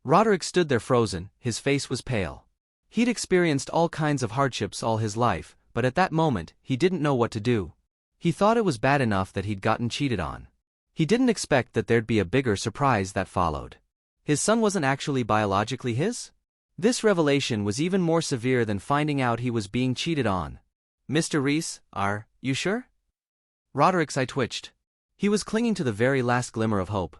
Roderick stood there frozen, his face was pale. He'd experienced all kinds of hardships all his life, but at that moment, he didn't know what to do. He thought it was bad enough that he'd gotten cheated on. He didn't expect that there'd be a bigger surprise that followed. His son wasn't actually biologically his? This revelation was even more severe than finding out he was being cheated on. Mr. Rhys, are you sure? Roderick's eye twitched. He was clinging to the very last glimmer of hope.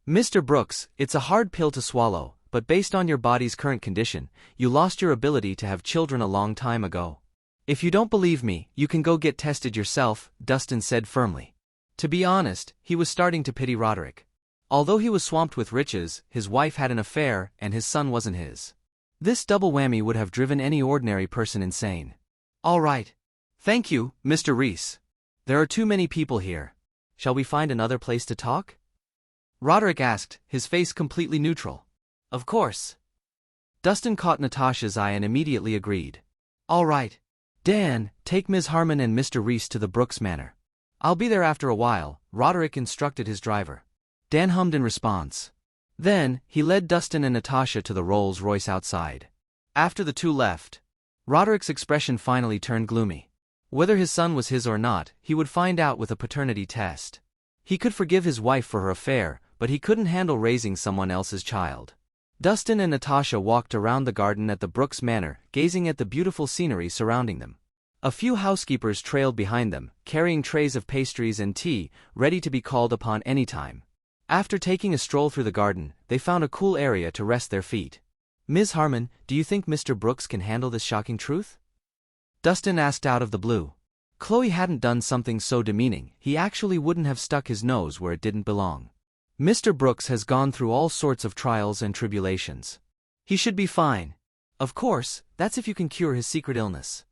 Mr. Brooks, it's a hard pill to swallow, but based on your body's current condition, you lost your ability to have children a long time ago. If you don't believe me, you can go get tested yourself, Dustin said firmly. To be honest, he was starting to pity Roderick. Although he was swamped with riches, his wife had an affair, and his son wasn't his. This double whammy would have driven any ordinary person insane. All right. Thank you, Mr. Rhys. There are too many people here. Shall we find another place to talk? Roderick asked, his face completely neutral. Of course. Dustin caught Natasha's eye and immediately agreed. All right. Dan, take Ms. Harmon and Mr. Rhys to the Brooks Manor. I'll be there after a while, Roderick instructed his driver. Dan hummed in response. Then, he led Dustin and Natasha to the Rolls-Royce outside. After the two left, Roderick's expression finally turned gloomy. Whether his son was his or not, he would find out with a paternity test. He could forgive his wife for her affair, but he couldn't handle raising someone else's child. Dustin and Natasha walked around the garden at the Brooks Manor, gazing at the beautiful scenery surrounding them. A few housekeepers trailed behind them, carrying trays of pastries and tea, ready to be called upon any time. After taking a stroll through the garden, they found a cool area to rest their feet. Ms. Harmon, do you think Mr. Brooks can handle this shocking truth? Dustin asked out of the blue. Chloe hadn't done something so demeaning, he actually wouldn't have stuck his nose where it didn't belong. Mr. Brooks has gone through all sorts of trials and tribulations. He should be fine. Of course, that's if you can cure his secret illness.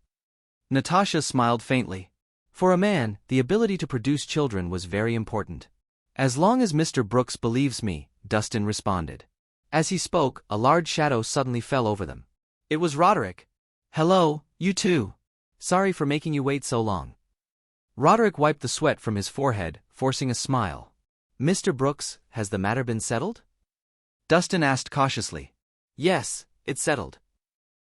Natasha smiled faintly. For a man, the ability to produce children was very important. As long as Mr. Brooks believes me, Dustin responded. As he spoke, a large shadow suddenly fell over them. It was Roderick. Hello, you two. Sorry for making you wait so long. Roderick wiped the sweat from his forehead, forcing a smile. Mr. Brooks, has the matter been settled? Dustin asked cautiously. Yes, it's settled.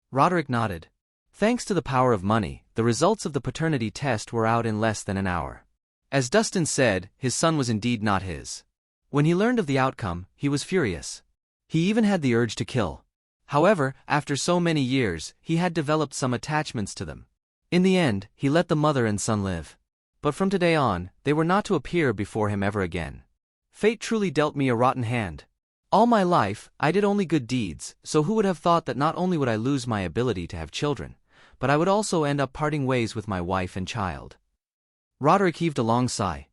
Roderick nodded. Thanks to the power of money, the results of the paternity test were out in less than an hour. As Dustin said, his son was indeed not his. When he learned of the outcome, he was furious. He even had the urge to kill. However, after so many years, he had developed some attachments to them. In the end, he let the mother and son live. But from today on, they were not to appear before him ever again. Fate truly dealt me a rotten hand. All my life, I did only good deeds, so who would have thought that not only would I lose my ability to have children, but I would also end up parting ways with my wife and child. Roderick heaved a long sigh.